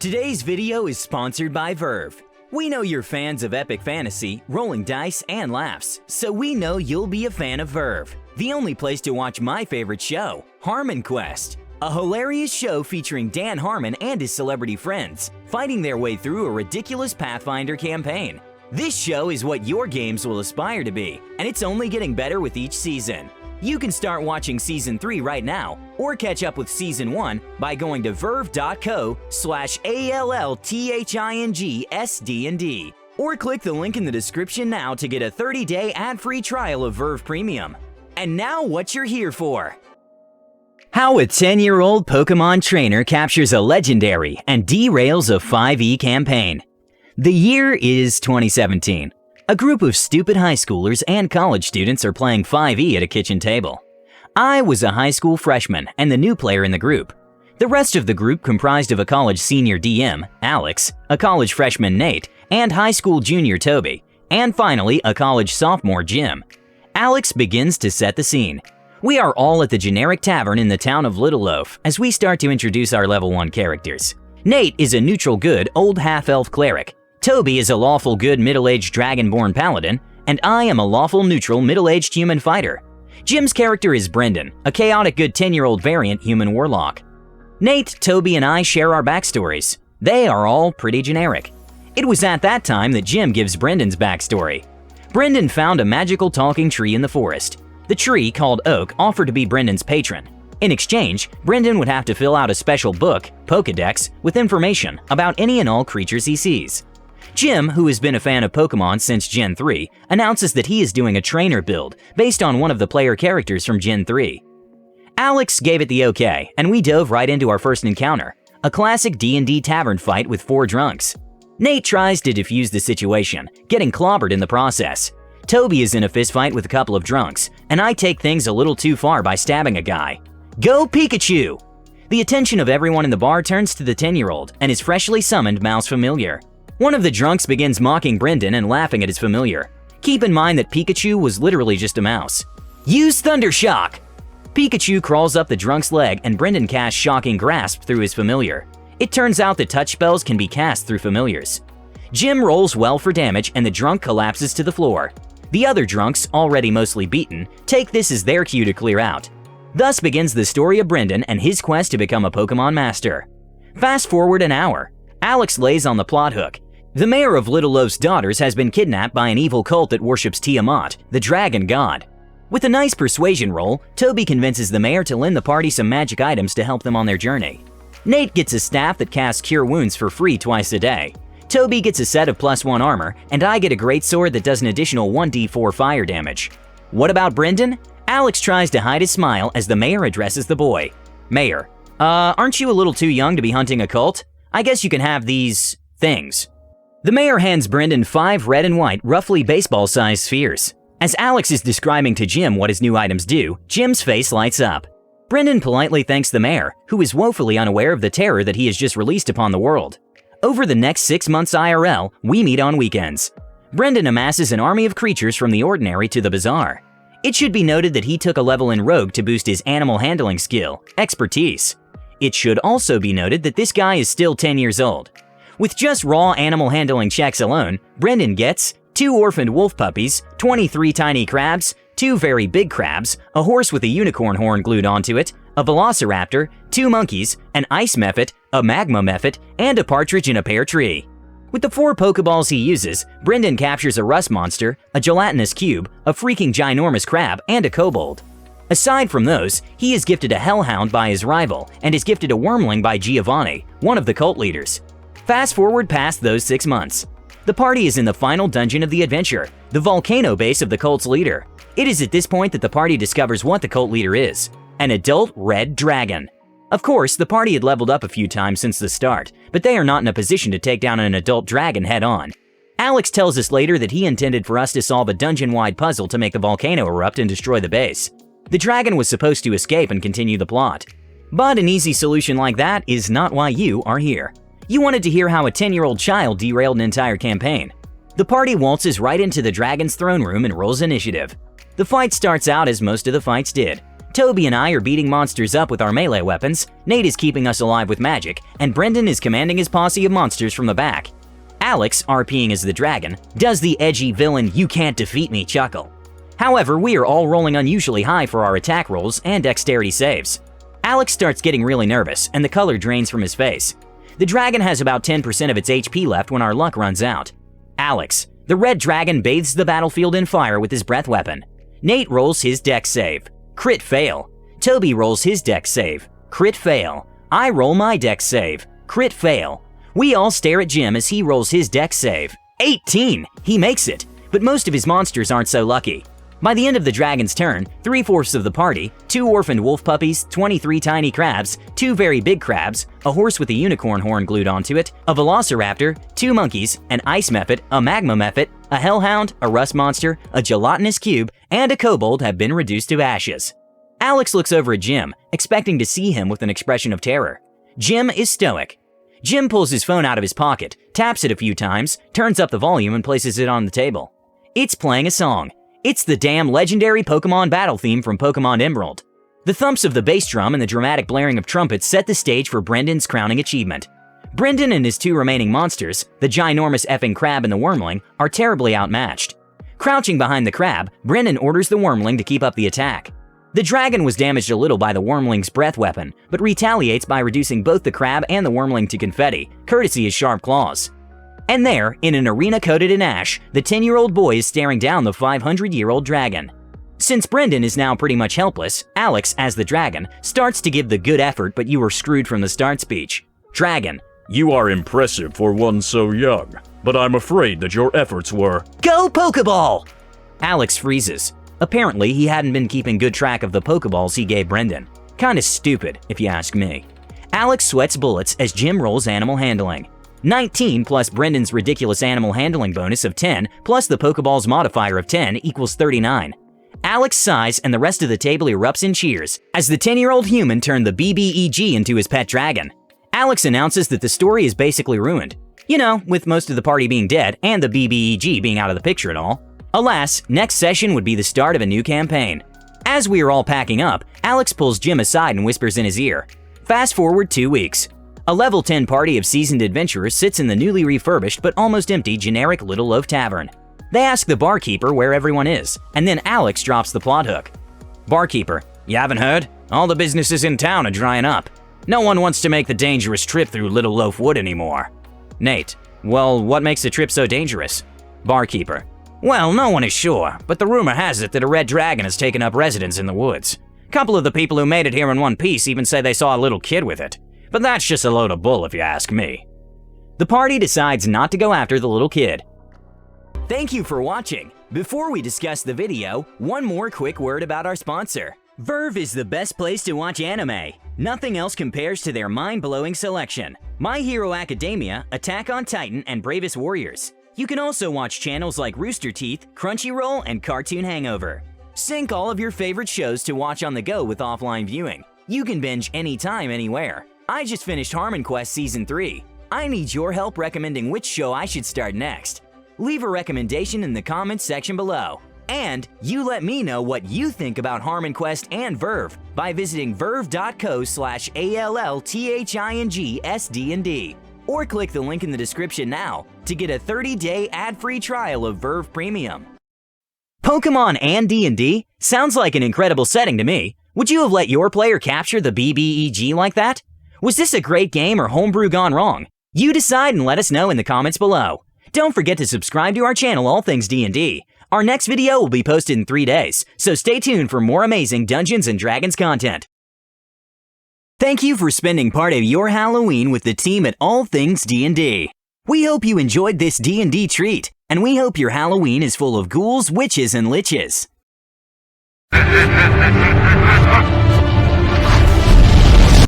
Today's video is sponsored by Verve. We know you're fans of epic fantasy, rolling dice, and laughs, so we know you'll be a fan of Verve, the only place to watch my favorite show, Harmon Quest, a hilarious show featuring Dan Harmon and his celebrity friends, fighting their way through a ridiculous Pathfinder campaign. This show is what your games will aspire to be, and it's only getting better with each season. You can start watching Season 3 right now, or catch up with Season 1 by going to verve.co/ALLTHINGSD&D, or click the link in the description now to get a 30-day ad-free trial of Verve Premium. And now what you're here for. How a 10-year-old Pokémon trainer captures a legendary and derails a 5e campaign. The year is 2017. A group of stupid high schoolers and college students are playing 5e at a kitchen table. I was a high school freshman and the new player in the group. The rest of the group comprised of a college senior DM, Alex, a college freshman, Nate, and high school junior, Toby, and finally a college sophomore, Jim. Alex begins to set the scene. We are all at the generic tavern in the town of Little Loaf as we start to introduce our level 1 characters. Nate is a neutral good old half-elf cleric. Toby is a lawful good middle-aged dragonborn paladin, and I am a lawful neutral middle-aged human fighter. Jim's character is Brendan, a chaotic good 10-year-old variant human warlock. Nate, Toby, and I share our backstories. They are all pretty generic. It was at that time that Jim gives Brendan's backstory. Brendan found a magical talking tree in the forest. The tree, called Oak, offered to be Brendan's patron. In exchange, Brendan would have to fill out a special book, Pokédex, with information about any and all creatures he sees. Jim, who has been a fan of Pokémon since Gen 3, announces that he is doing a trainer build based on one of the player characters from Gen 3. Alex gave it the okay, and we dove right into our first encounter, a classic D&D tavern fight with 4 drunks. Nate tries to defuse the situation, getting clobbered in the process. Toby is in a fistfight with a couple of drunks, and I take things a little too far by stabbing a guy. Go Pikachu! The attention of everyone in the bar turns to the 10-year-old and his freshly summoned mouse familiar. One of the drunks begins mocking Brendan and laughing at his familiar. Keep in mind that Pikachu was literally just a mouse. Use Thunder Shock! Pikachu crawls up the drunk's leg and Brendan casts Shocking Grasp through his familiar. It turns out that touch spells can be cast through familiars. Jim rolls well for damage and the drunk collapses to the floor. The other drunks, already mostly beaten, take this as their cue to clear out. Thus begins the story of Brendan and his quest to become a Pokémon master. Fast forward an hour. Alex lays on the plot hook. The mayor of Little Loaf's daughters has been kidnapped by an evil cult that worships Tiamat, the dragon god. With a nice persuasion roll, Toby convinces the mayor to lend the party some magic items to help them on their journey. Nate gets a staff that casts Cure Wounds for free twice a day. Toby gets a set of +1 armor, and I get a great sword that does an additional 1d4 fire damage. What about Brendan? Alex tries to hide his smile as the mayor addresses the boy. Mayor, aren't you a little too young to be hunting a cult? I guess you can have these things. The mayor hands Brendan 5 red and white, roughly baseball-sized spheres. As Alex is describing to Jim what his new items do, Jim's face lights up. Brendan politely thanks the mayor, who is woefully unaware of the terror that he has just released upon the world. Over the next 6 months IRL, we meet on weekends. Brendan amasses an army of creatures from the ordinary to the bizarre. It should be noted that he took a level in Rogue to boost his animal handling skill, Expertise. It should also be noted that this guy is still 10 years old. With just raw animal handling checks alone, Brendan gets 2 orphaned wolf puppies, 23 tiny crabs, 2 very big crabs, a horse with a unicorn horn glued onto it, a velociraptor, 2 monkeys, an ice mephit, a magma mephit, and a partridge in a pear tree. With the 4 Pokeballs he uses, Brendan captures a rust monster, a gelatinous cube, a freaking ginormous crab, and a kobold. Aside from those, he is gifted a hellhound by his rival, and is gifted a wormling by Giovanni, one of the cult leaders. Fast forward past those 6 months. The party is in the final dungeon of the adventure, the volcano base of the cult's leader. It is at this point that the party discovers what the cult leader is, an adult red dragon. Of course, the party had leveled up a few times since the start, but they are not in a position to take down an adult dragon head-on. Alex tells us later that he intended for us to solve a dungeon-wide puzzle to make the volcano erupt and destroy the base. The dragon was supposed to escape and continue the plot. But an easy solution like that is not why you are here. You wanted to hear how a 10-year-old child derailed an entire campaign. The party waltzes right into the dragon's throne room and rolls initiative. The fight starts out as most of the fights did. Toby and I are beating monsters up with our melee weapons, Nate is keeping us alive with magic, and Brendan is commanding his posse of monsters from the back. Alex, RPing as the dragon, does the edgy villain "you can't defeat me" chuckle. However, we are all rolling unusually high for our attack rolls and dexterity saves. Alex starts getting really nervous, and the color drains from his face. The dragon has about 10% of its HP left when our luck runs out. Alex, the red dragon, bathes the battlefield in fire with his breath weapon. Nate rolls his dex save. Crit fail. Toby rolls his dex save. Crit fail. I roll my dex save. Crit fail. We all stare at Jim as he rolls his dex save. 18! He makes it, but most of his monsters aren't so lucky. By the end of the dragon's turn, 3/4 of the party, 2 orphaned wolf puppies, 23 tiny crabs, 2 very big crabs, a horse with a unicorn horn glued onto it, a velociraptor, 2 monkeys, an ice mephit, a magma mephit, a hellhound, a rust monster, a gelatinous cube, and a kobold have been reduced to ashes. Alex looks over at Jim, expecting to see him with an expression of terror. Jim is stoic. Jim pulls his phone out of his pocket, taps it a few times, turns up the volume, and places it on the table. It's playing a song. It's the damn legendary Pokémon battle theme from Pokémon Emerald. The thumps of the bass drum and the dramatic blaring of trumpets set the stage for Brendan's crowning achievement. Brendan and his 2 remaining monsters, the ginormous effing crab and the wormling, are terribly outmatched. Crouching behind the crab, Brendan orders the wormling to keep up the attack. The dragon was damaged a little by the wormling's breath weapon, but retaliates by reducing both the crab and the wormling to confetti, courtesy his sharp claws. And there, in an arena coated in ash, the 10-year-old boy is staring down the 500-year-old dragon. Since Brendan is now pretty much helpless, Alex, as the dragon, starts to give the good effort but you were screwed from the start speech. Dragon: You are impressive for one so young, but I'm afraid that your efforts were… Go Pokeball! Alex freezes. Apparently, he hadn't been keeping good track of the Pokeballs he gave Brendan. Kinda stupid, if you ask me. Alex sweats bullets as Jim rolls animal handling. 19 plus Brendan's ridiculous animal handling bonus of 10 plus the Pokeball's modifier of 10 equals 39. Alex sighs and the rest of the table erupts in cheers as the 10-year-old human turned the BBEG into his pet dragon. Alex announces that the story is basically ruined. You know, with most of the party being dead and the BBEG being out of the picture and all. Alas, next session would be the start of a new campaign. As we are all packing up, Alex pulls Jim aside and whispers in his ear. Fast forward 2 weeks. A level 10 party of seasoned adventurers sits in the newly refurbished but almost empty generic Little Loaf Tavern. They ask the barkeeper where everyone is, and then Alex drops the plot hook. Barkeeper: You haven't heard? All the businesses in town are drying up. No one wants to make the dangerous trip through Little Loaf Wood anymore. Nate: Well, what makes the trip so dangerous? Barkeeper: Well, no one is sure, but the rumor has it that a red dragon has taken up residence in the woods. A couple of the people who made it here in one piece even say they saw a little kid with it. But that's just a load of bull if you ask me. The party decides not to go after the little kid. Thank you for watching. Before we discuss the video, one more quick word about our sponsor. Verve is the best place to watch anime. Nothing else compares to their mind-blowing selection. My Hero Academia, Attack on Titan, and Bravest Warriors. You can also watch channels like Rooster Teeth, Crunchyroll, and Cartoon Hangover. Sync all of your favorite shows to watch on the go with offline viewing. You can binge anytime, anywhere. I just finished Harmon Quest Season 3. I need your help recommending which show I should start next. Leave a recommendation in the comments section below. And you let me know what you think about Harmon Quest and Verve by visiting verve.co/ALLTHINGSDND or click the link in the description now to get a 30-day ad-free trial of Verve Premium. Pokemon and D&D? Sounds like an incredible setting to me. Would you have let your player capture the BBEG like that? Was this a great game or homebrew gone wrong? You decide and let us know in the comments below. Don't forget to subscribe to our channel All Things D&D. Our next video will be posted in 3 days, so stay tuned for more amazing Dungeons & Dragons content. Thank you for spending part of your Halloween with the team at All Things D&D. We hope you enjoyed this D&D treat, and we hope your Halloween is full of ghouls, witches, and liches.